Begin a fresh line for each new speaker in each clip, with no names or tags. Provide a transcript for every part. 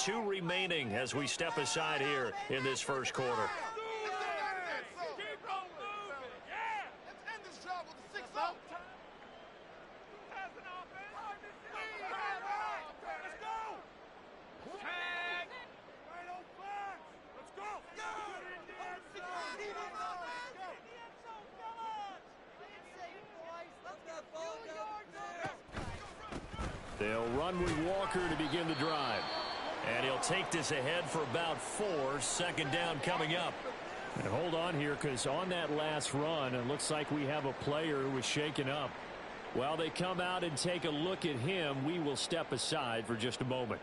2 remaining as we step aside here in this first quarter.
They'll run with Walker to begin the drive.
And he'll take this ahead for about 4. Second down coming up.
And hold on here, because on that last run, it looks like we have a player who was shaken up. While they come out and take a look at him, we will step aside for just a moment.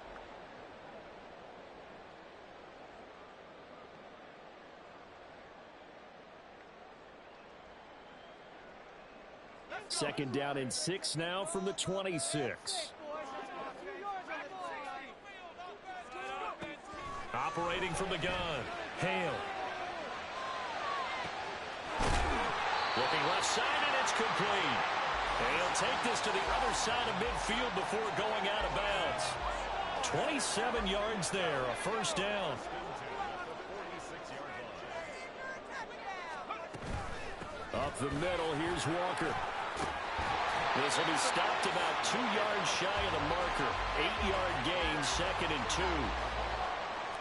Second down and 6 now from the 26.
Operating from the gun. Hale. Looking left side, and it's complete. And he'll take this to the other side of midfield before going out of bounds. 27 yards there, a first down.
Up the middle, here's Walker.
This will be stopped about 2 yards shy of the marker. 8-yard gain, 2nd and 2.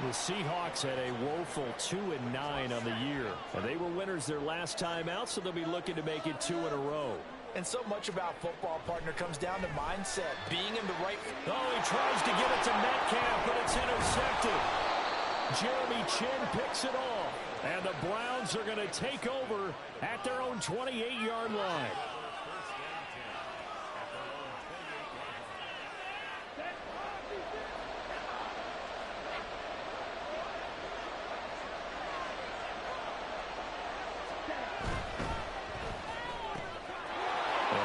The Seahawks had a woeful 2-9 on the year. And they were winners their last time out, so they'll be looking to make it 2 in a row.
And so much about football, partner, comes down to mindset, being in the right...
Oh, he tries to get it to Metcalf, but it's intercepted.
Jeremy Chin picks it off. And the Browns are going to take over at their own 28-yard line.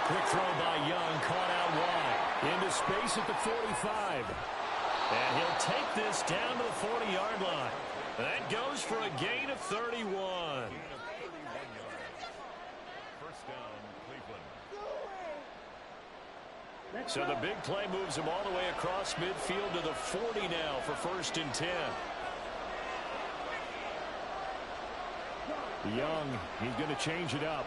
Quick throw by Young, caught out wide.
Into space at the 45.
And he'll take this down to the 40-yard line. That goes for a gain of 31. So the big play moves him all the way across midfield to the 40 now for 1st and 10.
Young, he's going to change it up.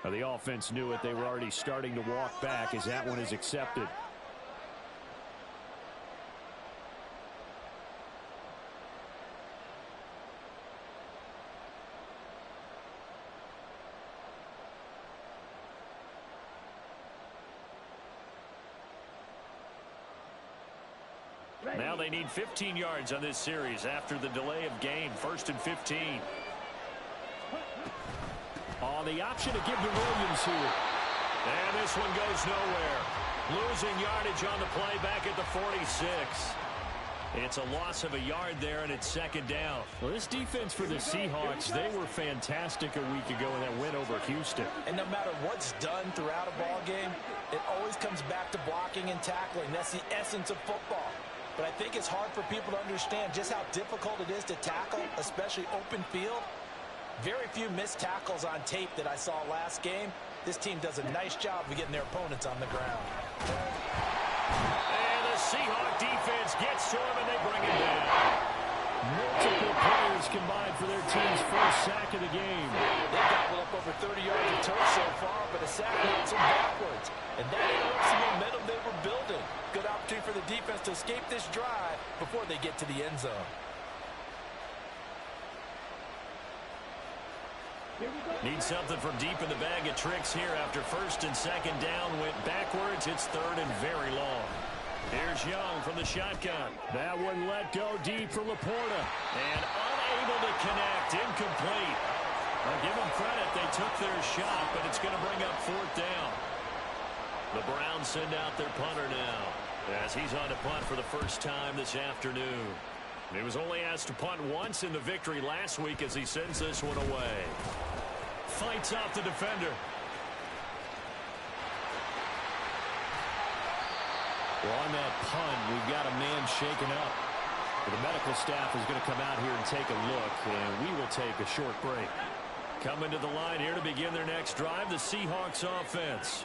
Now the offense knew it. They were already starting to walk back as that one is accepted.
Now they need 15 yards on this series after the delay of game. 1st and 15.
On the option to give to Williams here.
And this one goes nowhere. Losing yardage on the play back at the 46. It's a loss of a yard there, and it's 2nd down.
Well, this defense for the Seahawks, they were fantastic a week ago in that win over Houston.
And no matter what's done throughout a ball game, it always comes back to blocking and tackling. That's the essence of football. But I think it's hard for people to understand just how difficult it is to tackle, especially open field. Very few missed tackles on tape that I saw last game. This team does a nice job of getting their opponents on the ground.
And the Seahawk defense gets to him, and they bring it down.
Multiple players combined for their team's first sack of the game.
They've gobbled up over 30 yards of turf so far, but a sack knocks them backwards. And that interrupts the momentum they were building. Good opportunity for the defense to escape this drive before they get to the end zone.
Need something from deep in the bag of tricks here after 1st and 2nd down. Went backwards. It's 3rd and very long. Here's Young from the shotgun.
That one let go deep for Laporta.
And unable to connect. Incomplete. I'll give them credit. They took their shot, but it's going to bring up 4th down. The Browns send out their punter now as he's on to punt for the first time this afternoon. He was only asked to punt once in the victory last week as he sends this one away. Fights off the defender.
Well, on that punt, we've got a man shaken up. The medical staff is going to come out here and take a look, and we will take a short break. Coming to the line here to begin their next drive, the Seahawks offense.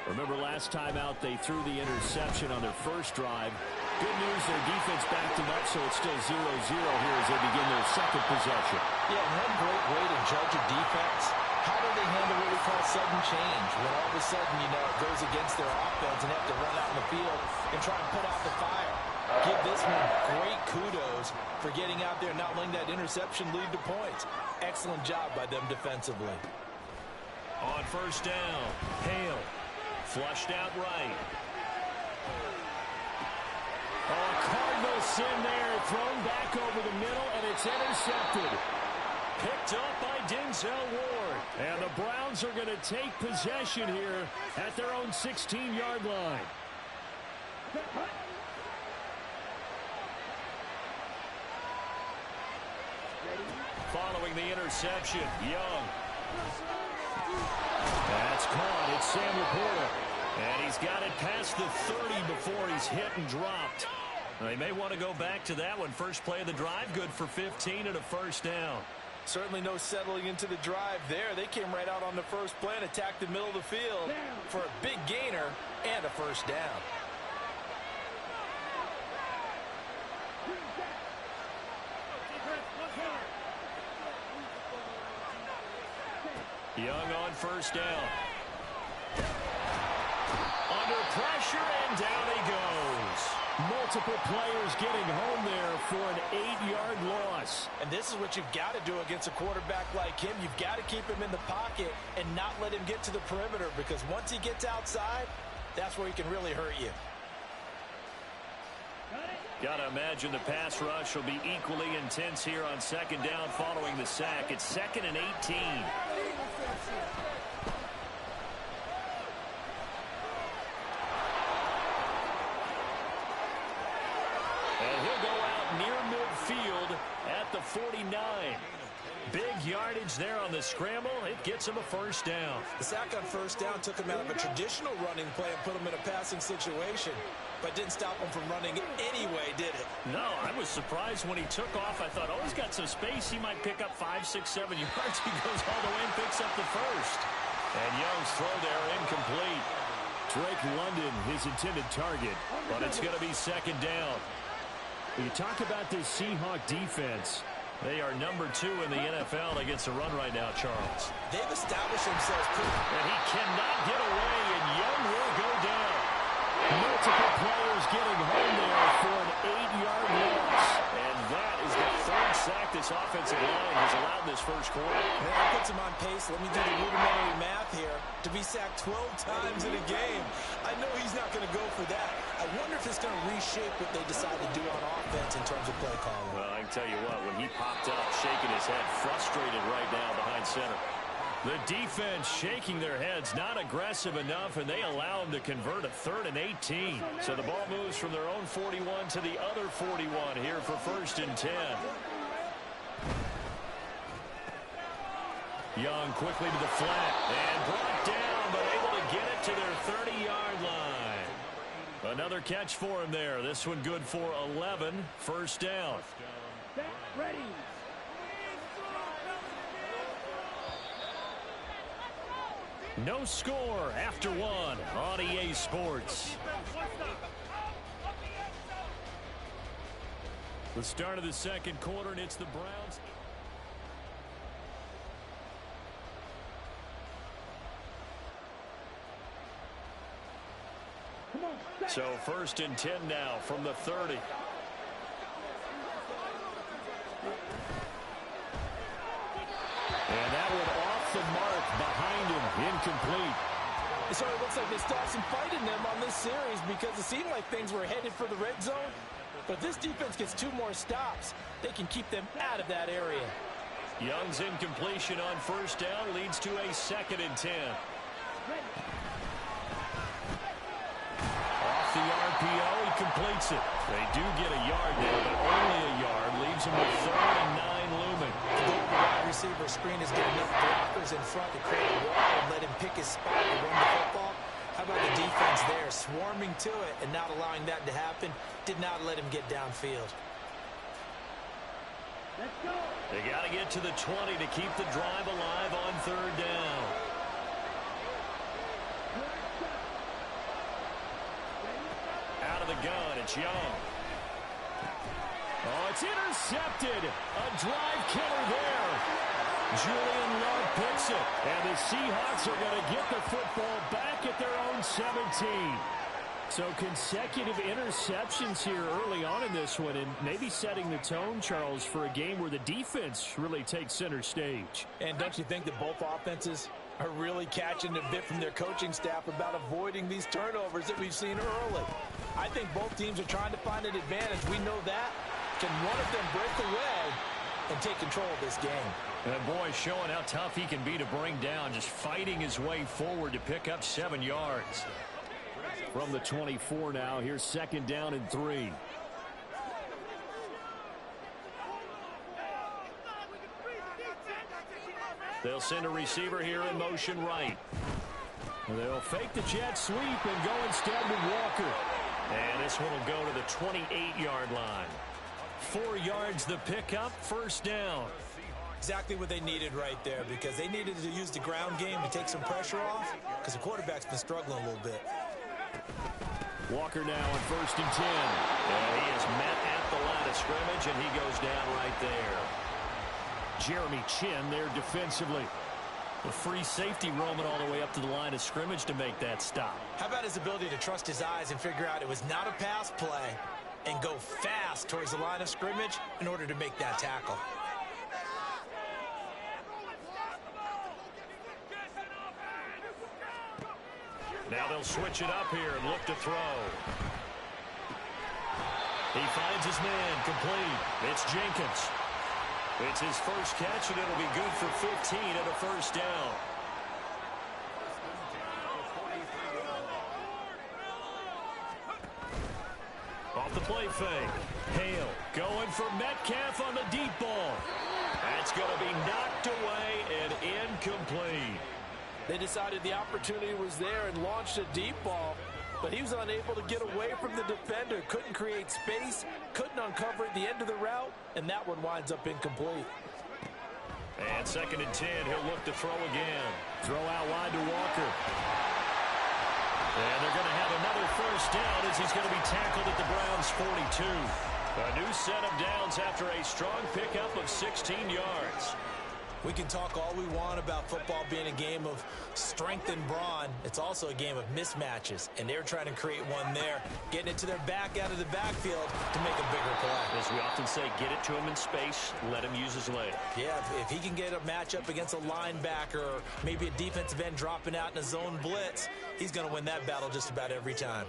Remember last time out they threw the interception on their first drive. Good news, their defense backed them up, so it's still 0-0 here as they begin their second possession.
Yeah, and one great way to judge a defense. How do they handle what we call sudden change? When all of a sudden, you know, it goes against their offense and have to run out in the field and try and put out the fire. Give this one great kudos for getting out there and not letting that interception lead to points. Excellent job by them defensively.
On first down, Hale. Flushed out right.
Oh, Cardinal sin there, thrown back over the middle, and it's intercepted.
Picked up by Denzel Ward.
And the Browns are going to take possession here at their own 16-yard line.
Following the interception, Young.
That's caught. It's Sam Laporta.
And he's got it past the 30 before he's hit and dropped. They may want to go back to that one. First play of the drive, good for 15 and a first down.
Certainly no settling into the drive there. They came right out on the first play and attacked the middle of the field for a big gainer and a first down.
Young on first down. Under pressure, and down he goes.
Multiple players getting home there for an 8-yard loss.
And this is what you've got to do against a quarterback like him. You've got to keep him in the pocket and not let him get to the perimeter, because once he gets outside, that's where he can really hurt you.
Got to imagine the pass rush will be equally intense here on second down following the sack. It's 2nd and 18. And he'll go out near midfield at the 49. Big yardage there on the scramble. It gets him a first down.
The sack on first down took him out of a traditional running play and put him in a passing situation, but didn't stop him from running anyway, did it?
No, I was surprised when he took off. I thought, oh, he's got some space. He might pick up 5, 6, 7 yards. He goes all the way and picks up the first. And Young's throw there incomplete.
Drake London, his intended target,
but it's going to be second down.
When you talk about this Seahawk defense,
they are number 2 in the NFL against the run right now, Charles.
They've established themselves pretty.
And he cannot get away, and Young will go down.
Multiple players getting home there for an 8-yard loss.
And that is the 3rd sack this offensive line has allowed in this first quarter.
Man, that puts him on pace. Let me do the rudimentary math here. To be sacked 12 times in a game. I know he's not going to go for that. I wonder if it's going to reshape what they decide to do on offense in terms of play calling.
Well, I can tell you what, when he popped up, shaking his head, frustrated right now behind center. The defense shaking their heads, not aggressive enough, and they allow him to convert a 3rd and 18. So the ball moves from their own 41 to the other 41 here for 1st and 10. Young quickly to the flat and brought down, but able to get it to their 30-yard line. Another catch for him there. This one good for 11. First down.
Ready.
No score after 1 on EA Sports. The start of the second quarter, and it's the Browns. So 1st and 10 now from the 30.
And that one off the mark behind him, incomplete.
It sort of looks like they stopped some fight in them on this series, because it seemed like things were headed for the red zone. But if this defense gets 2 more stops, they can keep them out of that area.
Young's incompletion on first down leads to a 2nd and 10. Off the RPO, he completes it. They do get a yard there, but only a yard. Leaves him with 3rd and 9 looming.
The wide receiver screen has got enough blockers in front to create a wall and let him pick his spot to run the football. How about the defense there, swarming to it and not allowing that to happen? Did not let him get downfield.
They got to get to the 20 to keep the drive alive on third down. Out of the gun, it's Young. Oh, it's intercepted. A drive killer there. Julian Love picks it. And the Seahawks are going to get the football back at their own 17. So consecutive interceptions here early on in this one, and maybe setting the tone, Charles, for a game where the defense really takes center stage.
And don't you think that both offenses are really catching a bit from their coaching staff about avoiding these turnovers that we've seen early? I think both teams are trying to find an advantage. We know that. Can one of them break away and take control of this game?
And boy, showing how tough he can be to bring down, just fighting his way forward to pick up 7 yards.
From the 24 now, here's second down and 3.
They'll send a receiver here in motion right.
They'll fake the jet sweep and go instead with Walker.
And this one will go to the 28-yard line. 4 yards the pickup, first down.
Exactly what they needed right there, because they needed to use the ground game to take some pressure off, because the quarterback's been struggling a little bit.
Walker now on first and 10.
And he is met at the line of scrimmage, and he goes down right there.
Jeremy Chin there defensively.
The free safety roaming all the way up to the line of scrimmage to make that stop.
How about his ability to trust his eyes and figure out it was not a pass play and go fast towards the line of scrimmage in order to make that tackle?
Now they'll switch it up here and look to throw. He finds his man, complete. It's Jenkins. It's his first catch, and it'll be good for 15 and a first down. Off the play fake. Hale going for Metcalf on the deep ball. That's going to be knocked away and incomplete.
They decided the opportunity was there and launched a deep ball, but he was unable to get away from the defender, couldn't create space, couldn't uncover at the end of the route, and that one winds up incomplete.
And second and 10, he'll look to throw again.
Throw out wide to Walker.
And they're going to have another first down as he's going to be tackled at the Browns' 42. A new set of downs after a strong pickup of 16 yards.
We can talk all we want about football being a game of strength and brawn. It's also a game of mismatches, and they're trying to create one there, getting it to their back out of the backfield to make a bigger play.
As we often say, get it to him in space, let him use his leg.
Yeah, if he can get a matchup against a linebacker or maybe a defensive end dropping out in a zone blitz, he's going to win that battle just about every time.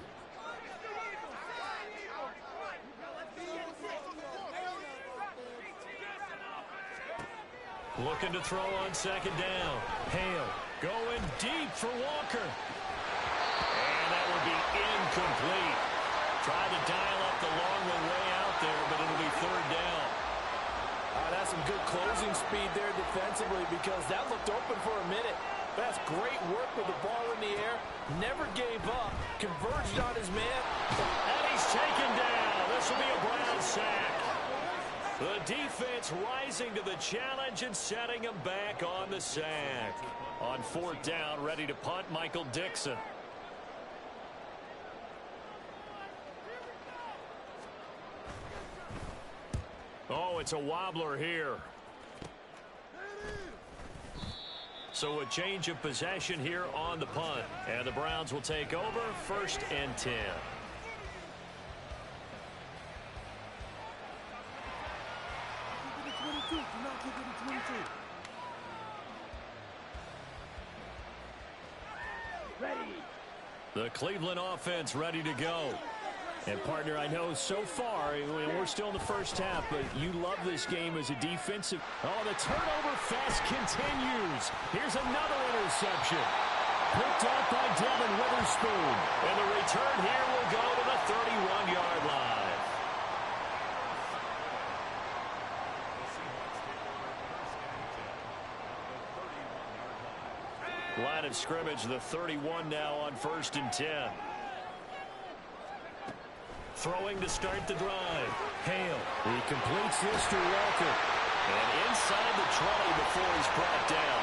Looking to throw on second down. Hale going deep for Walker. And that will be incomplete. Tried to dial up the long one way out there, but it'll be third down.
That's some good closing speed there defensively, because that looked open for a minute. That's great work with the ball in the air. Never gave up. Converged on his man.
And he's taken down. This will be a Brown sack. The defense rising to the challenge and setting him back on the sack. On fourth down, ready to punt, Michael Dixon. Oh, it's a wobbler here. So a change of possession here on the punt. And the Browns will take over, first and 10. The Cleveland offense ready to go.
And, partner, I know so far, we're still in the first half, but you love this game as a defensive.
Oh, the turnover fest continues. Here's another interception. Picked up by Devin Witherspoon. And the return here will go to the 31-yard line. Line of scrimmage, the 31 now on 1st and 10. Throwing to start the drive. Hale. He completes this to Walker. And inside the 20 before he's brought down.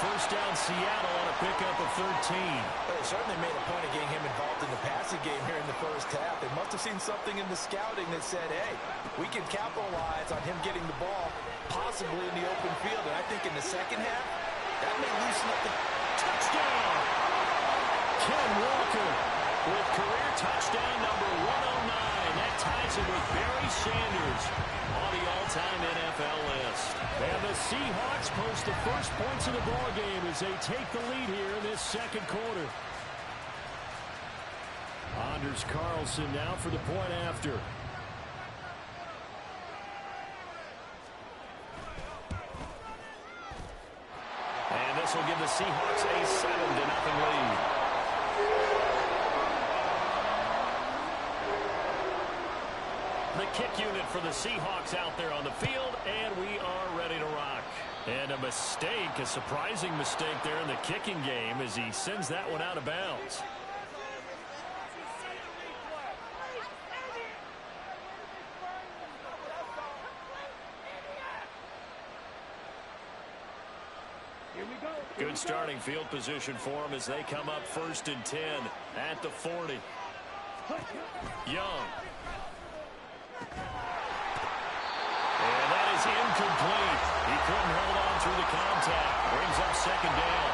First down Seattle on a pickup of 13.
Well, they certainly made a point of getting him involved in the passing game here in the first half. They must have seen something in the scouting that said, hey, we can capitalize on him getting the ball possibly in the open field. And I think in the second half, that may loosen up the
touchdown. Ken Walker with career touchdown number 109. That ties him with Barry Sanders on the all-time NFL list. And the Seahawks post the first points of the ball game as they take the lead here in this second quarter. Anders Carlson now for the point after. And this will give the Seahawks a 7-0 lead. The kick unit for the Seahawks out there on the field, and we are ready to rock. And a mistake, a surprising mistake there in the kicking game as he sends that one out of bounds. Good starting field position for them as they come up 1st and 10 at the 40. Young. And that is incomplete. He couldn't hold on through the contact. Brings up 2nd down.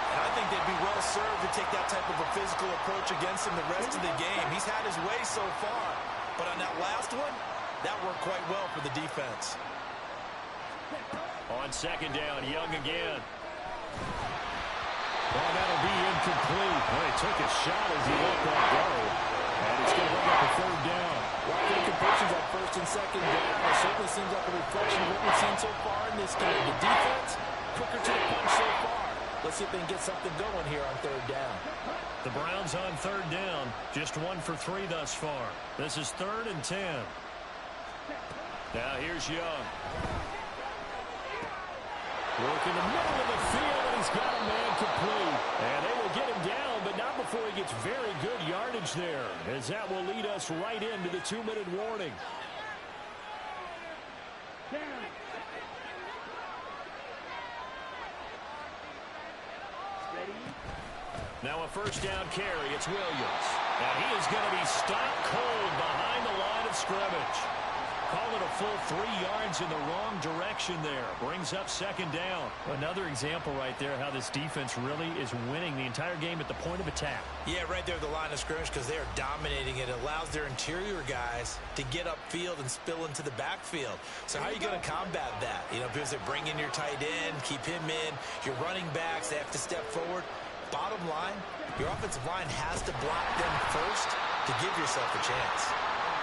And I think they'd be well served to take that type of a physical approach against him the rest of the game. He's had his way so far. But on that last one, that worked quite well for the defense.
On 2nd down, Young again. Well, that'll be incomplete. Well, he took a shot as he let that go. And it's going to bring up a 3rd down.
Well, incompletions on 1st and 2nd down. It certainly seems like a reflection of what we've seen so far in this game. The defense, quicker to the punch so far. Let's see if they can get something going here on 3rd down.
The Browns on 3rd down. Just 1 for 3 thus far. This is 3rd and 10. Now here's Young. Work in the middle of the field, and he's got a man complete. And they will get him down, but not before he gets very good yardage there, as that will lead us right into the 2-minute warning. Now a 1st down carry. It's Williams. And he is going to be stopped cold behind the line of scrimmage. Call it a full 3 yards in the wrong direction there. Brings up 2nd down.
Another example right there how this defense really is winning the entire game at the point of attack.
Yeah, right there at the line of scrimmage because they are dominating it. It allows their interior guys to get upfield and spill into the backfield. So how are you going to combat that? You know, because they bring in your tight end, keep him in. Your running backs, they have to step forward. Bottom line, your offensive line has to block them first to give yourself a chance.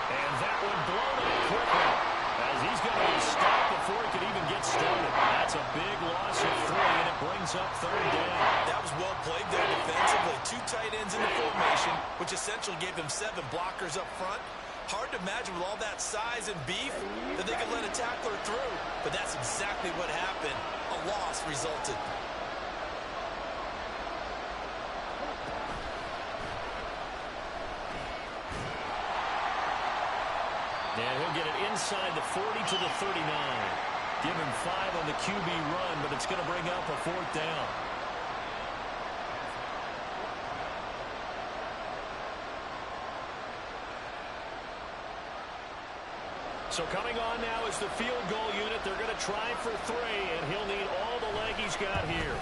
And that one blown up quickly as he's going to be stopped before he could even get started. That's a big loss of 3, and it brings up 3rd down.
That was well played there defensively. 2 tight ends in the formation, which essentially gave them 7 blockers up front. Hard to imagine with all that size and beef that they could let a tackler through. But that's exactly what happened. A loss resulted.
And he'll get it inside the 40 to the 39. Give him 5 on the QB run, but it's going to bring up a 4th down. So coming on now is the field goal unit. They're going to try for 3, and he'll need all the leg he's got here.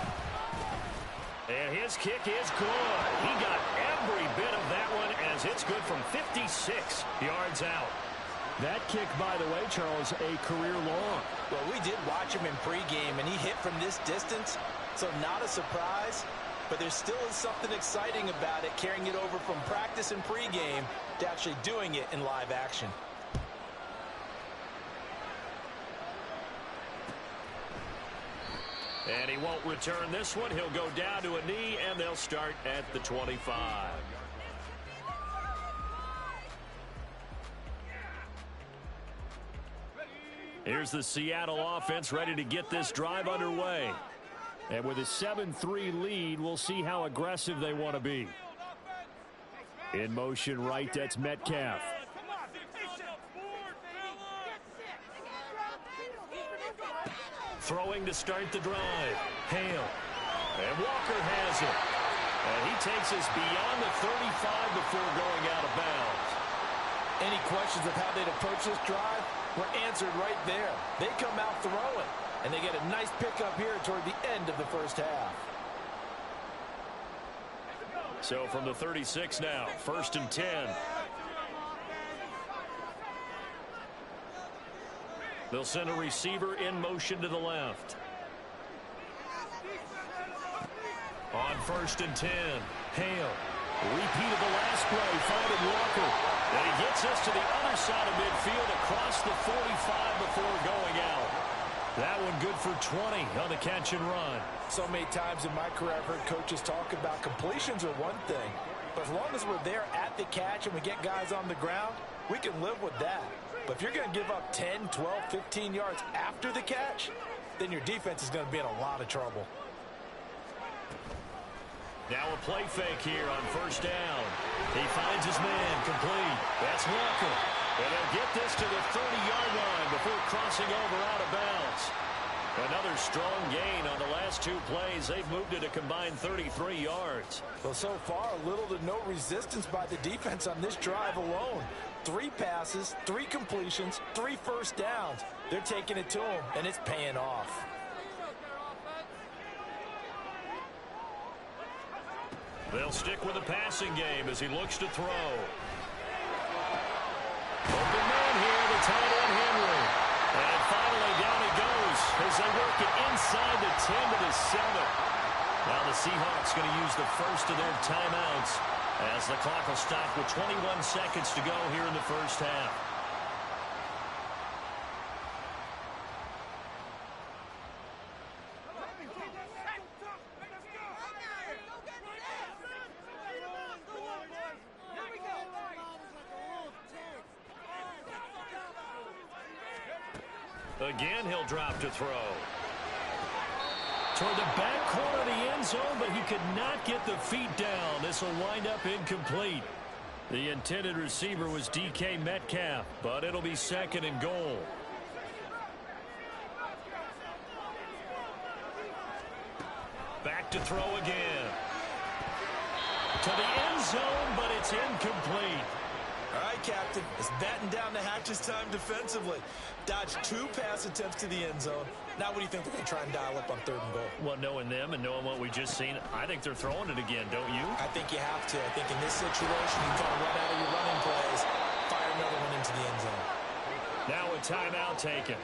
And his kick is good. He got every bit of that one as it's good from 56 yards out.
That kick, by the way, Charles, a career long.
Well, we did watch him in pregame, and he hit from this distance, so not a surprise. But there still is something exciting about it, carrying it over from practice and pregame to actually doing it in live action.
And he won't return this one. He'll go down to a knee, and they'll start at the 25. Here's the Seattle offense ready to get this drive underway.
And with a 7-3 lead, we'll see how aggressive they want to be. In motion right, that's Metcalf. Throwing to start the drive. Hale. And Walker has it. And he takes us beyond the 35 before going out of bounds.
Any questions of how they'd approach this drive were answered right there. They come out throwing, and they get a nice pickup here toward the end of the first half.
So from the 36 now, 1st and 10. They'll send a receiver in motion to the left. On 1st and 10, Hale. Repeat of the last play, finding Walker. And he gets us to the other side of midfield across the 45 before going out. That one good for 20 on the catch and run.
So many times in my career I've heard coaches talk about completions are one thing. But as long as we're there at the catch and we get guys on the ground, we can live with that. But if you're going to give up 10, 12, 15 yards after the catch, then your defense is going to be in a lot of trouble.
Now a play fake here on 1st down. He finds his man complete. That's Walker. And they'll get this to the 30-yard line before crossing over out of bounds. Another strong gain on the last 2 plays. They've moved it a combined 33 yards.
Well, so far, little to no resistance by the defense on this drive alone. 3 passes, 3 completions, 3 first downs. They're taking it to them, and it's paying off.
They'll stick with the passing game as he looks to throw. Open man here, the tight end Henry. And finally down he goes as they work it inside the 10 to the 7. Now the Seahawks going to use the first of their timeouts as the clock will stop with 21 seconds to go here in the first half. Again, he'll drop to throw. Toward the back corner of the end zone, but he could not get the feet down. This will wind up incomplete. The intended receiver was DK Metcalf, but it'll be 2nd and goal. Back to throw again. To the end zone, but it's incomplete.
All right, Captain. It's batten down the hatches time defensively. Dodged 2 pass attempts to the end zone. Now what do you think they're going to try and dial up on 3rd and goal?
Well, knowing them and knowing what we just seen, I think they're throwing it again, don't you?
I think you have to. I think in this situation, you kind of run out of your running plays, fire another one into the end zone.
Now a timeout taken.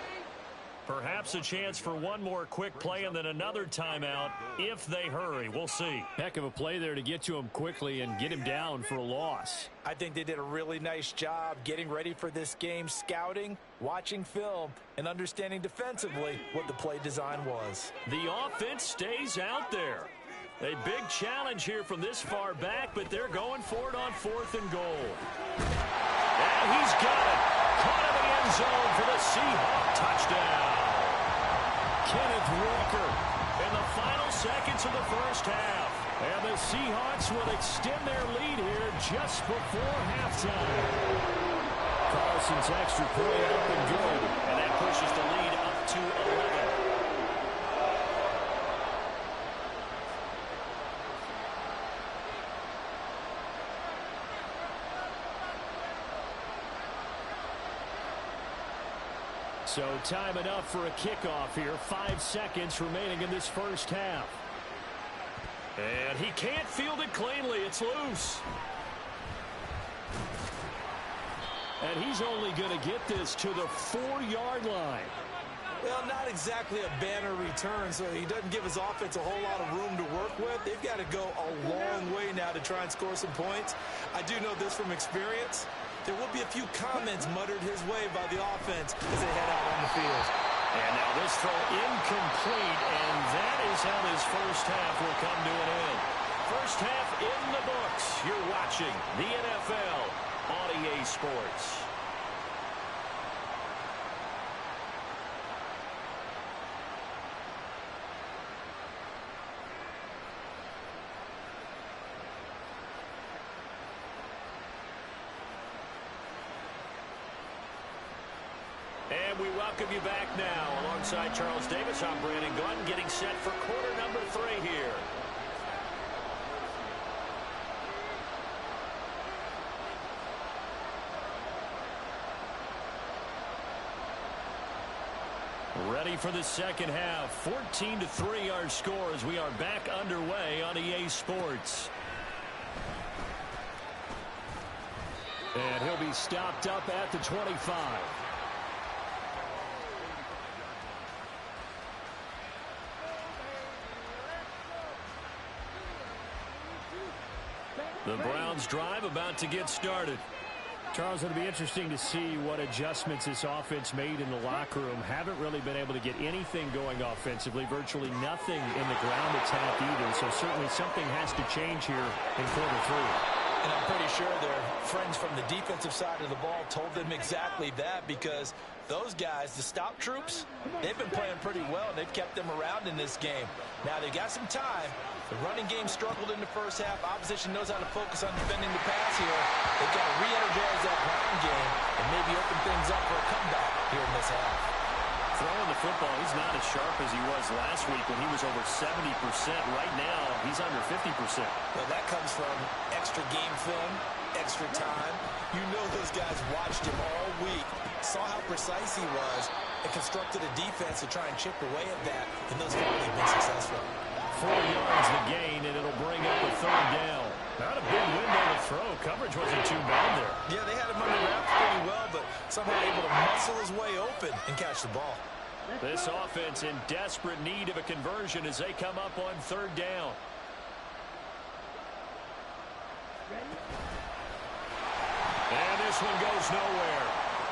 Perhaps a chance for one more quick play and then another timeout if they hurry. We'll see. Heck of a play there to get to him quickly and get him down for a loss.
I think they did a really nice job getting ready for this game, scouting, watching film, and understanding defensively what the play design was.
The offense stays out there. A big challenge here from this far back, but they're going for it on 4th and goal. And he's got it. Caught in the end zone for the Seahawks touchdown. Kenneth Walker in the final seconds of the first half. And the Seahawks will extend their lead here just before halftime. Carlson's extra point up and good. And that pushes the lead up to 11. So time enough for a kickoff here. 5 seconds remaining in this first half. And he can't field it cleanly. It's loose. And he's only going to get this to the 4-yard line.
Well, not exactly a banner return, so he doesn't give his offense a whole lot of room to work with. They've got to go a long way now to try and score some points. I do know this from experience. There will be a few comments muttered his way by the offense as they head out on the field.
And now this throw incomplete, and that is how this first half will come to an end. First half in the books. You're watching the NFL on EA Sports.
And we welcome you back now. Alongside Charles Davis, I'm Brandon Gunn, getting set for quarter number 3 here. Ready for the second half. 14-3 our score as we are back underway on EA Sports. And he'll be stopped up at the 25. The Browns drive about to get started.
Charles, it'll be interesting to see what adjustments this offense made in the locker room. Haven't really been able to get anything going offensively, virtually nothing in the ground attack either. So certainly something has to change here in quarter 3.
And I'm pretty sure their friends from the defensive side of the ball told them exactly that, because those guys, the stop troops, they've been playing pretty well, and they've kept them around in this game. Now, they've got some time. The running game struggled in the first half. Opposition knows how to focus on defending the pass here. They've got to re-energize that ground game and maybe open things up for a comeback here in this half.
Throwing the football, he's not as sharp as he was last week when he was over 70%. Right now, he's under 50%.
Well, that comes from extra game film, extra time. You know those guys watched him all week, saw how precise he was, and constructed a defense to try and chip away at that, and those guys have been successful.
4 yards the gain, and it'll bring up a third down. Not a big window to throw. Coverage wasn't too bad there.
Yeah, they had him under wraps pretty well, but somehow able to muscle his way open and catch the ball.
This offense in desperate need of a conversion as they come up on third down. And this one goes nowhere.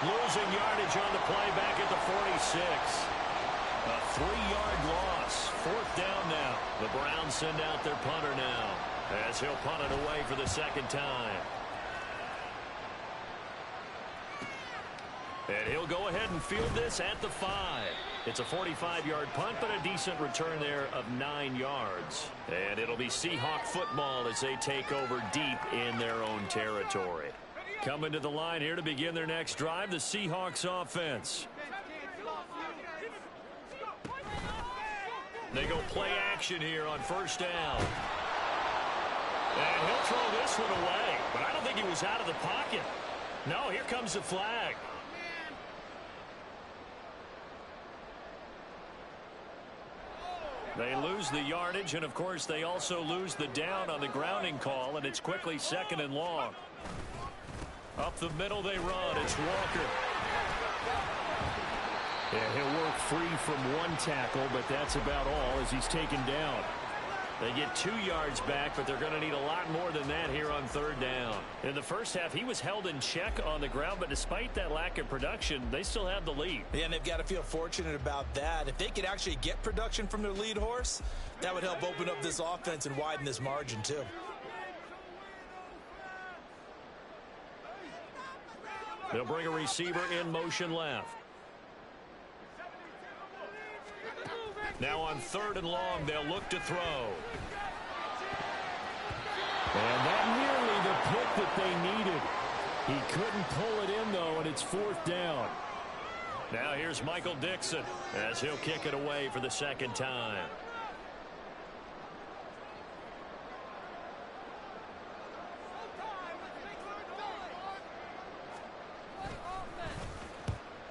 Losing yardage on the play back at the 46. A 3-yard loss. Fourth down now. The Browns send out their punter now, as he'll punt it away for the second time. And he'll go ahead and field this at the 5. It's a 45-yard punt, but a decent return there of 9 yards. And it'll be Seahawk football as they take over deep in their own territory. Coming to the line here to begin their next drive, the Seahawks offense. They go play action here on first down. And he'll throw this one away, but I don't think he was out of the pocket. No, here comes the flag. They lose the yardage, and of course they also lose the down on the grounding call, and it's quickly second and long. Up the middle they run. It's Walker.
Yeah, he'll work free from one tackle, but that's about all as he's taken down.
They get 2 yards back, but they're going to need a lot more than that here on third down. In the first half, he was held in check on the ground, but despite that lack of production, they still have the lead.
Yeah, and they've got to feel fortunate about that. If they could actually get production from their lead horse, that would help open up this offense and widen this margin too.
They'll bring a receiver in motion left. Now on third and long, they'll look to throw.
And that nearly the pick that they needed. He couldn't pull it in, though, and it's fourth down.
Now here's Michael Dixon as he'll kick it away for the second time.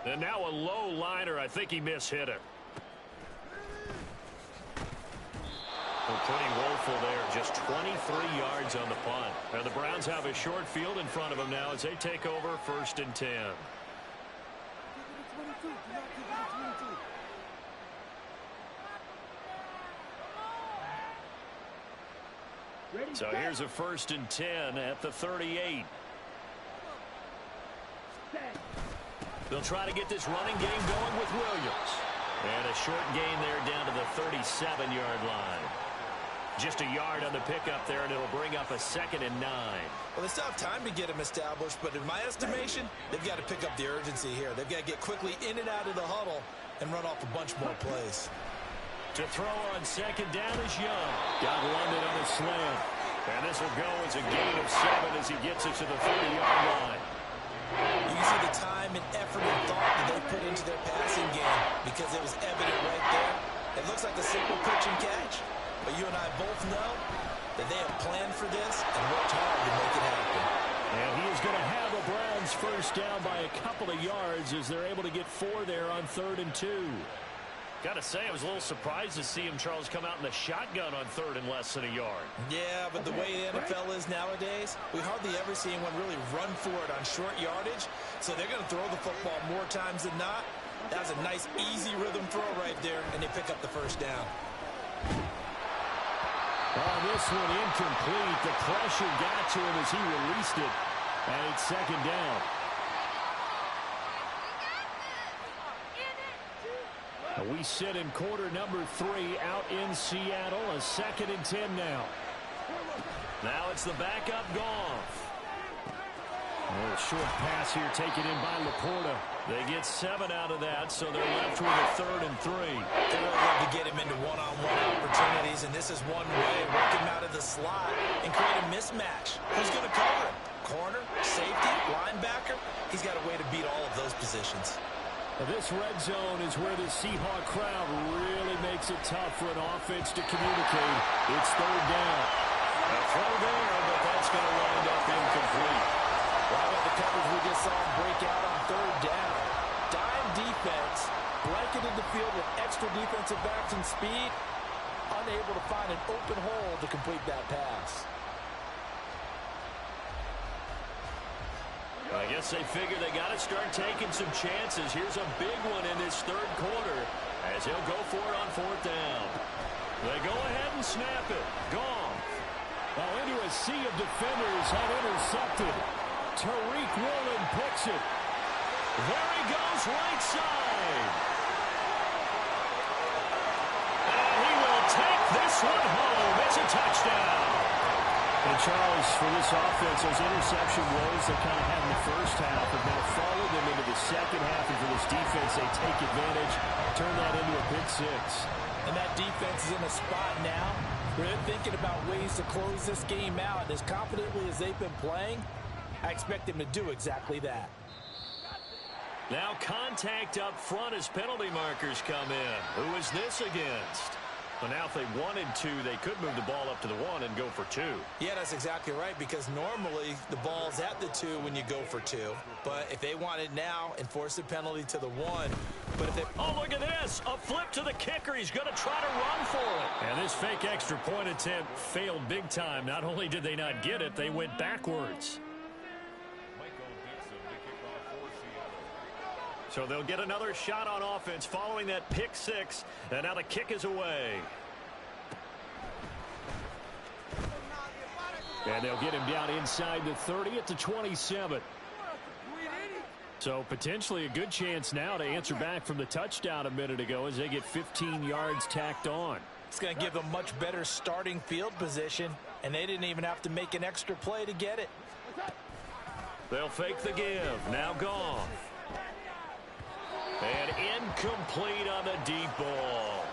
And now a low liner. I think he mishit it. Pretty woeful there. Just 23 yards on the punt. And the Browns have a short field in front of them now as they take over first and 10. So here's a first and 10 at the 38. They'll try to get this running game going with Williams. And a short gain there down to the 37-yard line. Just a yard on the pickup there, and it'll bring up a second and 9.
Well, they still have time to get him established, but in my estimation, they've got to pick up the urgency here. They've got to get quickly in and out of the huddle and run off a bunch more plays.
To throw on second down is Young. Got London on a slant. And this will go as a gain of 7 as he gets it to the 30-yard line.
You can see the time and effort and thought that they put into their passing game because it was evident right there. It looks like a simple pitch and catch. But you and I both know that they have planned for this and worked hard to make it happen.
And he is going to have the Browns first down by a couple of yards as they're able to get 4 there on 3rd and 2.
Got to say, I was a little surprised to see him, Charles, come out in the shotgun on 3rd and less than a yard.
Yeah, but the way the NFL is nowadays, we hardly ever see anyone really run for it on short yardage. So they're going to throw the football more times than not. That was a nice, easy rhythm throw right there, and they pick up the first down.
On this one, incomplete. The pressure got to him as he released it, and it's 2nd down. We sit in quarter number 3 out in Seattle. A 2nd and 10 now.
Now it's the backup Goff.
A short pass here taken in by Laporta.
They get 7 out of that, so they're left with a 3rd and 3.
They really love to get him into one-on-one opportunities, and this is one way. Work him out of the slot and create a mismatch. Who's going to cover him? Corner, safety, linebacker? He's got a way to beat all of those positions.
This red zone is where the Seahawk crowd really makes it tough for an offense to communicate. It's 3rd down.
A throw there, but that's going to wind up incomplete.
Right on the coverage we just saw him break out on 3rd down. Dime defense, blanketed the field with extra defensive backs and speed, unable to find an open hole to complete that pass.
I guess they figure they got to start taking some chances. Here's a big one in this 3rd quarter as he'll go for it on 4th down. They go ahead and snap it. Gone.
Well, into a sea of defenders had intercepted. Tariq Woolen picks it.
There he goes, right side. And he will take this one home. It's a touchdown.
And Charles, for this offense, those interception woes they kind of had in the first half have now followed them into the second half. And for this defense, they take advantage, turn that into a pick 6.
And that defense is in a spot now where they're thinking about ways to close this game out. And as confidently as they've been playing, I expect them to do exactly that.
Now contact up front as penalty markers come in. Who is this against? Well, now if they wanted to, they could move the ball up to the 1 and go for 2.
Yeah, that's exactly right, because normally the ball's at the 2 when you go for 2. But if they want it now, enforce the penalty to the 1. But if they...
Oh, look at this. A flip to the kicker. He's going to try to run for it.
And this fake extra point attempt failed big time. Not only did they not get it, they went backwards.
So they'll get another shot on offense following that pick 6. And now the kick is away.
And they'll get him down inside the 30 at the 27. So potentially a good chance now to answer back from the touchdown a minute ago as they get 15 yards tacked on.
It's going to give them much better starting field position, and they didn't even have to make an extra play to get it.
They'll fake the give. Now gone. And incomplete on the deep ball.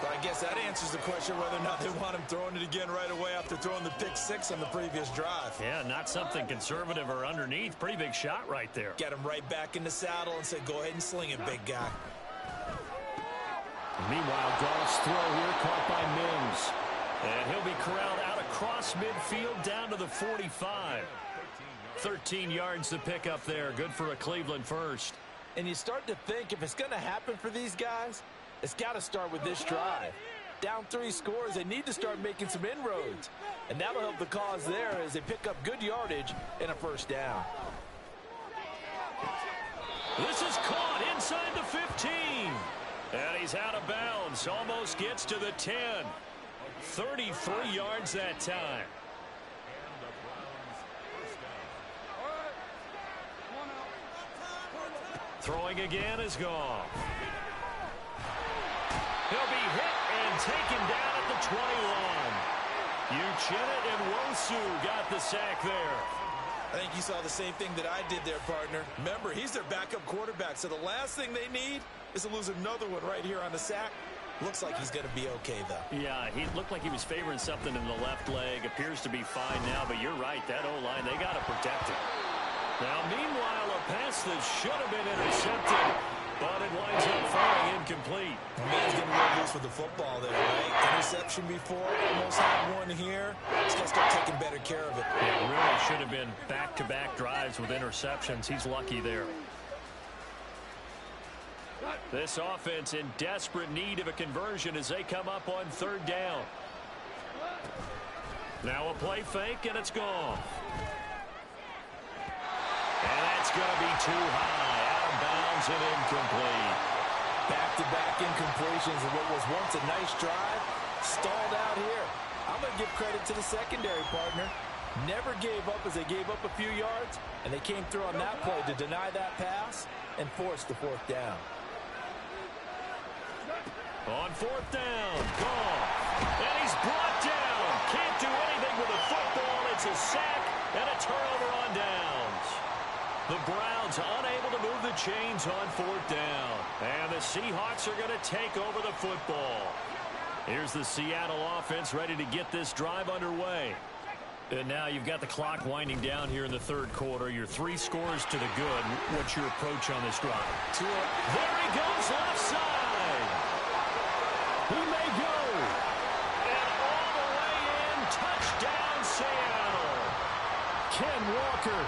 But I guess that answers the question whether or not they want him throwing it again right away after throwing the pick 6 on the previous drive.
Yeah, not something conservative or underneath. Pretty big shot right there.
Get him right back in the saddle and say, go ahead and sling it, big guy.
Meanwhile, Goff's throw here caught by Mims.
And he'll be corralled out across midfield down to the 45. 13 yards to pick up there. Good for a Cleveland first.
And you start to think if it's going to happen for these guys, it's got to start with this drive. Down 3 scores, they need to start making some inroads. And that'll help the cause there as they pick up good yardage and a first down.
This is caught inside the 15. And he's out of bounds. Almost gets to the 10. 33 yards that time. Throwing again is gone. He'll be hit and taken down at the 21. Uchenna and Wosu got the sack there.
I think you saw the same thing that I did there, partner. Remember, he's their backup quarterback, so the last thing they need is to lose another one right here on the sack. Looks like he's going to be okay, though.
Yeah, he looked like he was favoring something in the left leg. Appears to be fine now, but you're right. That O-line, they got to protect him. Now, meanwhile, a pass that should have been intercepted, but it winds up falling incomplete.
The man's getting real loose with the football there, right? Interception before, almost had one here. He's got to start taking better care of it.
Yeah, really should have been back-to-back drives with interceptions. He's lucky there. This offense in desperate need of a conversion as they come up on third down. Now a play fake, and it's gone. And that's going to be too high. Out of bounds and incomplete.
Back-to-back incompletions of what was once a nice drive. Stalled out here. I'm going to give credit to the secondary partner. Never gave up as they gave up a few yards, and they came through on that play to deny that pass and force the fourth down.
On fourth down, gone. And he's brought down. Can't do anything with the football. It's a sack and a turnover on downs. The Browns unable to move the chains on fourth down. And the Seahawks are going to take over the football. Here's the Seattle offense ready to get this drive underway. And now you've got the clock winding down here in the third quarter. Your 3 scores to the good. What's your approach on this drive? There he goes, left side. He may go. And all the way in, touchdown Seattle. Ken Walker,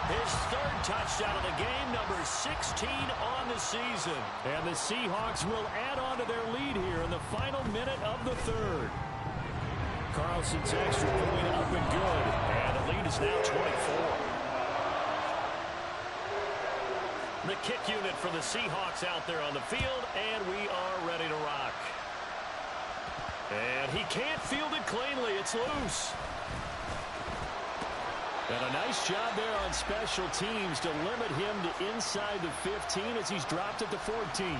his 3rd touchdown of the game, number 16 on the season. And the Seahawks will add on to their lead here in the final minute of the 3rd. Carlson's extra point up and good. And the lead is now 24. The kick unit for the Seahawks out there on the field, and we are ready to rock. And he can't field it cleanly. It's loose. And a nice job there on special teams to limit him to inside the 15 as he's dropped at the 14.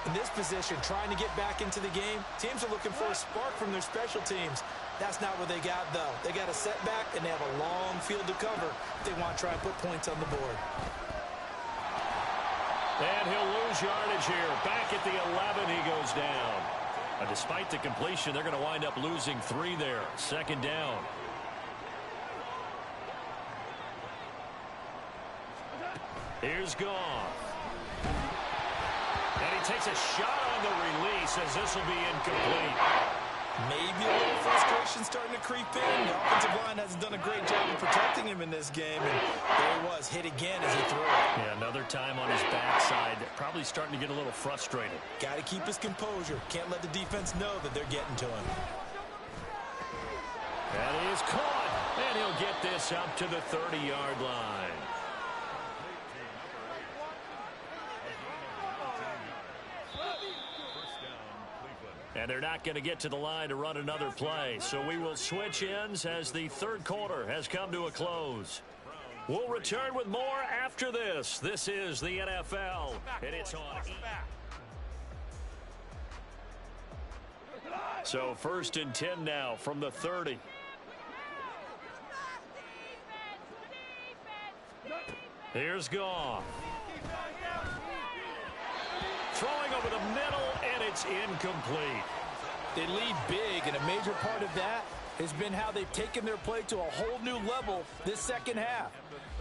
In this position, trying to get back into the game, teams are looking for a spark from their special teams. That's not what they got, though. They got a setback, and they have a long field to cover if they want to try and put points on the board.
And he'll lose yardage here. Back at the 11, he goes down. Despite the completion, they're going to wind up losing 3 there. 2nd down. Here's Goff. And he takes a shot on the release as this will be incomplete.
Maybe a little frustration starting to creep in. The offensive line hasn't done a great job of protecting him in this game. And there he was, hit again as he threw it.
Yeah, another time on his backside. Probably starting to get a little frustrated.
Got to keep his composure. Can't let the defense know that they're getting to him.
That is caught. And he'll get this up to the 30-yard line. And they're not going to get to the line to run another play. So we will switch ends as the 3rd quarter has come to a close. We'll return with more after this. This is the NFL, and it's on. So 1st and 10 now from the 30. Here's Goff. Throwing over the middle, and it's incomplete.
They lead big, and a major part of that has been how they've taken their play to a whole new level this second half.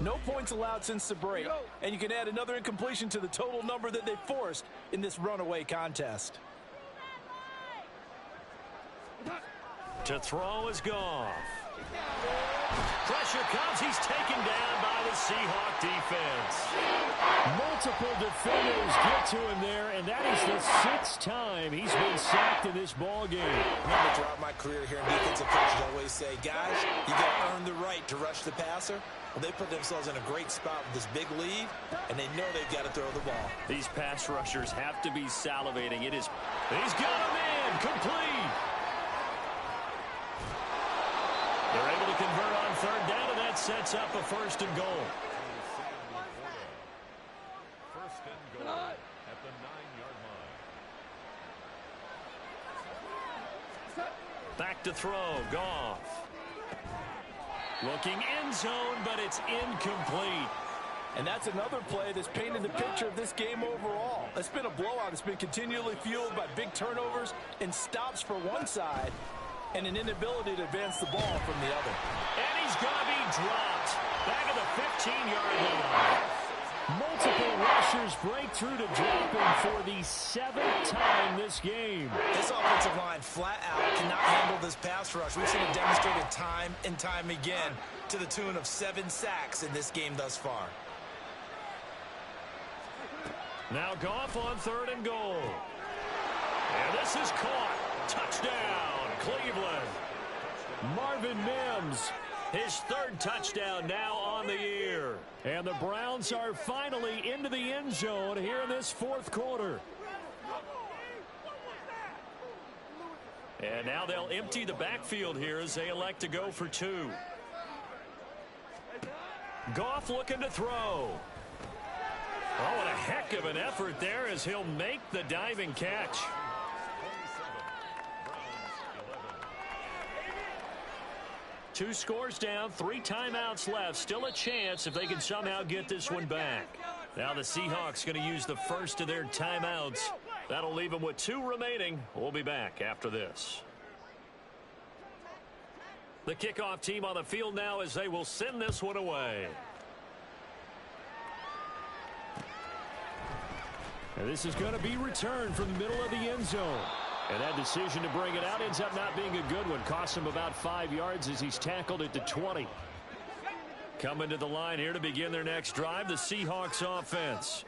No points allowed since the break, and you can add another incompletion to the total number that they forced in this runaway contest.
To throw is Goff. Pressure comes. He's taken down by the Seahawk defense. Multiple defenders get to him there, and that is the 6th time he's been sacked in this ball game.
Remember, throughout my career here in defensive coaches always say, guys, you got to earn the right to rush the passer. Well, they put themselves in a great spot with this big lead, and they know they've got to throw the ball.
These pass rushers have to be salivating. He's got a man complete. They're able to convert on 3rd down, and that sets up a 1st and goal.
1st and goal at the 9-yard line.
Back to throw, Goff. Looking end zone, but it's incomplete.
And that's another play that's painted the picture of this game overall. It's been a blowout. It's been continually fueled by big turnovers and stops for one side. and an inability to advance the ball from the other.
And he's going to be dropped. Back at the 15-yard line.
Multiple rushers break through to drop him for the 7th time this game.
This offensive line flat out cannot handle this pass rush. We've seen it demonstrated time and time again to the tune of 7 sacks in this game thus far.
Now Goff on 3rd and goal. And this is caught. Touchdown, Cleveland.
Marvin Mims,
his 3rd touchdown now on the year.
And the Browns are finally into the end zone here in this 4th quarter.
And now they'll empty the backfield here as they elect to go for 2. Goff looking to throw. Oh, what a heck of an effort there as he'll make the diving catch. Two scores down, 3 timeouts left. Still a chance if they can somehow get this one back. Now the Seahawks going to use the first of their timeouts. That'll leave them with 2 remaining. We'll be back after this. The kickoff team on the field now as they will send this one away.
And this is going to be returned from the middle of the end zone. And that decision to bring it out ends up not being a good one. Cost him about 5 yards as he's tackled at the 20.
Coming to the line here to begin their next drive, the Seahawks offense.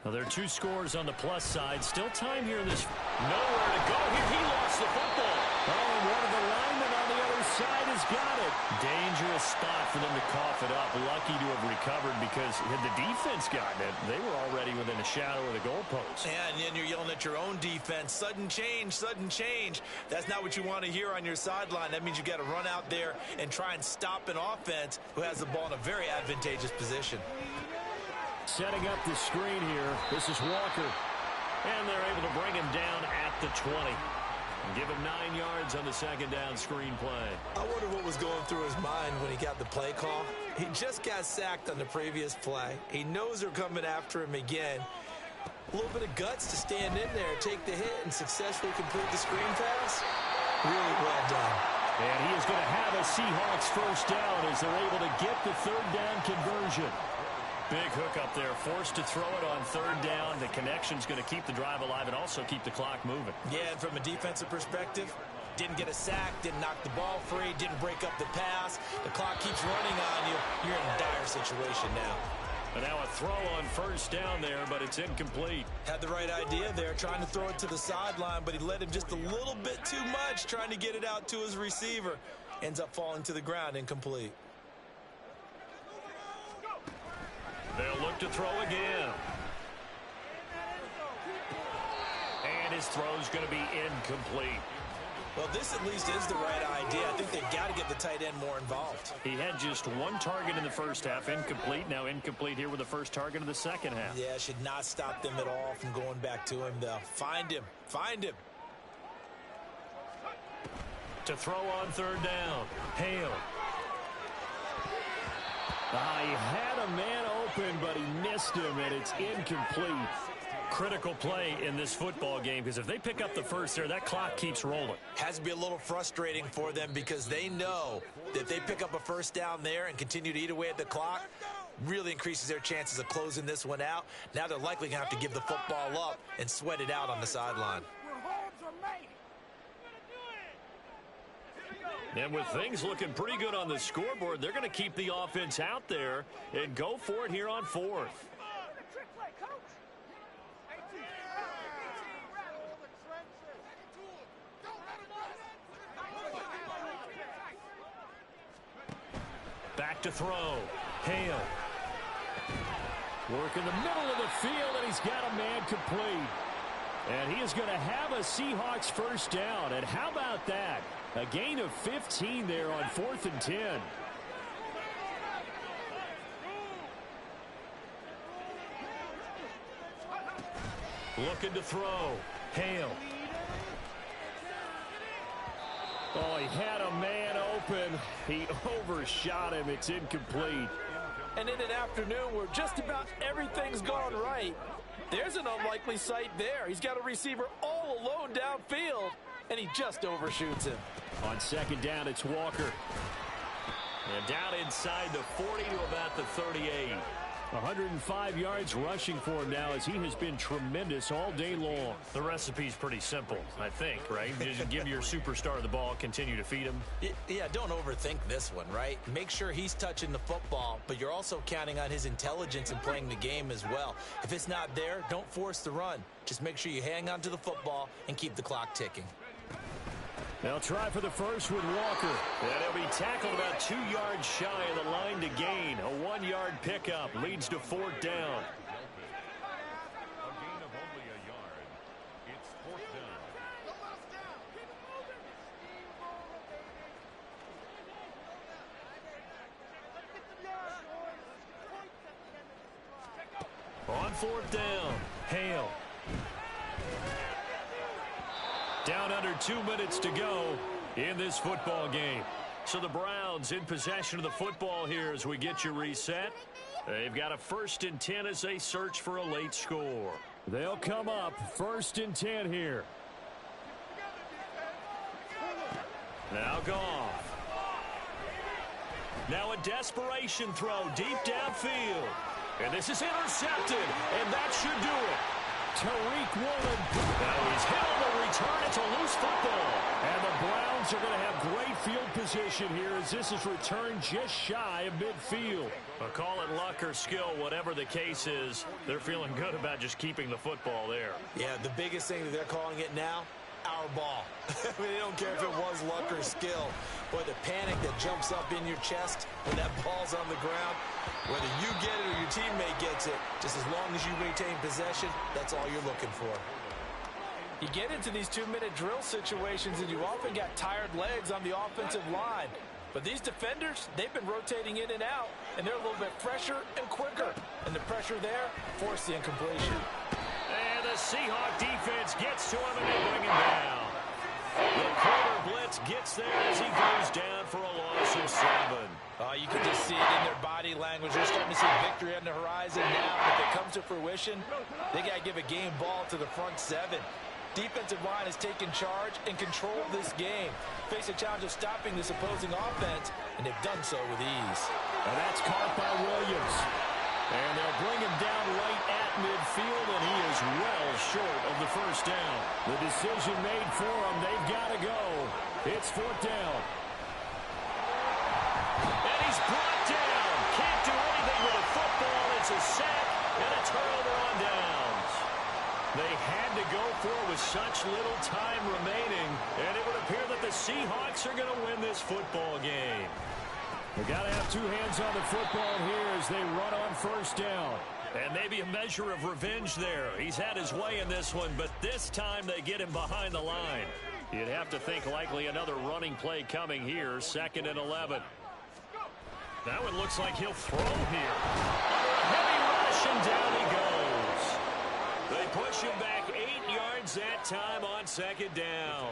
Now there are 2 scores on the plus side. Still time here in this. Nowhere to go here. He lost the football.
Oh, and one of the linemen on the other side has got it.
Dangerous spot for them to cough it up. Lucky to have recovered because had the defense gotten it, they were already within a shadow of the goalpost.
And then you're yelling at your own defense. Sudden change, sudden change. That's not what you want to hear on your sideline. That means you got to run out there and try and stop an offense who has the ball in a very advantageous position.
Setting up the screen here. This is Walker.
And they're able to bring him down at the 20. And give him 9 yards on the 2nd down screen play.
I wonder what was going through his mind when he got the play call. He just got sacked on the previous play. He knows they're coming after him again. A little bit of guts to stand in there, take the hit, and successfully complete the screen pass. Really well done.
And he is going to have a Seahawks 1st down as they're able to get the 3rd down conversion.
Big hook up there, forced to throw it on 3rd down. The connection's going to keep the drive alive and also keep the clock moving.
Yeah, and from a defensive perspective, didn't get a sack, didn't knock the ball free, didn't break up the pass. The clock keeps running on you. You're in a dire situation now.
And now a throw on 1st down there, but it's incomplete.
Had the right idea there, trying to throw it to the sideline, but he let him just a little bit too much, trying to get it out to his receiver. Ends up falling to the ground, incomplete.
They'll look to throw again. And his throw's going to be incomplete.
Well, this at least is the right idea. I think they've got to get the tight end more involved.
He had just 1 target in the 1st half, incomplete. Now incomplete here with the 1st target of the 2nd half.
Yeah, should not stop them at all from going back to him, though. Find him. Find him.
To throw on 3rd down. Hale.
He had a man open, but he missed him, and it's incomplete.
Critical play in this football game because if they pick up the 1st there, that clock keeps rolling.
Has to be a little frustrating for them because they know that if they pick up a 1st down there and continue to eat away at the clock, really increases their chances of closing this one out. Now they're likely going to have to give the football up and sweat it out on the sideline.
And with things looking pretty good on the scoreboard, they're going to keep the offense out there and go for it here on 4th. Back to throw. Hale.
Work in the middle of the field, and he's got a man complete. And he is going to have a Seahawks 1st down. And how about that? A gain of 15 there on 4th and 10.
Looking to throw. Hale.
Oh, he had a man open. He overshot him. It's incomplete.
And in an afternoon where just about everything's gone right, there's an unlikely sight there. He's got a receiver all alone downfield, and he just overshoots him.
On second down, it's Walker.
And down inside the 40 to about the 38.
105 yards rushing for him now as he has been tremendous all day long.
The recipe's pretty simple, I think, right? Just give your superstar the ball, continue to feed him.
Yeah, don't overthink this one, right? Make sure he's touching the football, but you're also counting on his intelligence in playing the game as well. If it's not there, don't force the run. Just make sure you hang on to the football and keep the clock ticking.
They'll try for the first with Walker.
And he'll be tackled about 2 yards shy of the line to gain. A 1-yard pickup leads to fourth down.
A gain of only a yard. It's fourth down.
On fourth down, Hale. Down under 2 minutes to go in this football game. So the Browns in possession of the football here as we get you reset. They've got a 1st and 10 as they search for a late score.
They'll come up 1st and 10 here.
Now Goff. Now a desperation throw deep downfield. And this is intercepted, and that should do it.
Tariq Woolen.
Now he's hit on the return. It's a loose football.
And the Browns are going to have great field position here as this is returned just shy of midfield.
But call it luck or skill, whatever the case is, they're feeling good about just keeping the football there.
Yeah, the biggest thing that they're calling it now, our ball. I mean, they don't care if it was luck or skill. Boy, the panic that jumps up in your chest when that ball's on the ground, whether you get it or your teammate gets it, just as long as you retain possession, that's all you're looking for. You get into these 2-minute drill situations and you often got tired legs on the offensive line. But these defenders, they've been rotating in and out, and they're a little bit fresher and quicker. And the pressure there forced the incompletion.
And the Seahawks defense gets to him and they bring him down. The quarter blitz gets there as he goes down for a loss of 7.
You can just see it in their body language. They're starting to see victory on the horizon now. If it comes to fruition, they got to give a game ball to the front 7. Defensive line has taken charge and control of this game. Face a challenge of stopping this opposing offense, and they've done so with ease.
And that's caught by Williams. And they'll bring him down right at midfield, and he is well short of the first down. The decision made for him. They've got to go. It's fourth down.
And he's brought down. Can't do anything with a football. It's a sack and a turnover on downs. They had to go for it with such little time remaining, and it would appear that the Seahawks are going to win this football game.
They got to have 2 hands on the football here as they run on first down.
And maybe a measure of revenge there. He's had his way in this one, but this time they get him behind the line. You'd have to think likely another running play coming here, 2nd and 11. That one looks like he'll throw here. Under a heavy rush, and down he goes. They push him back 8 yards that time on 2nd down.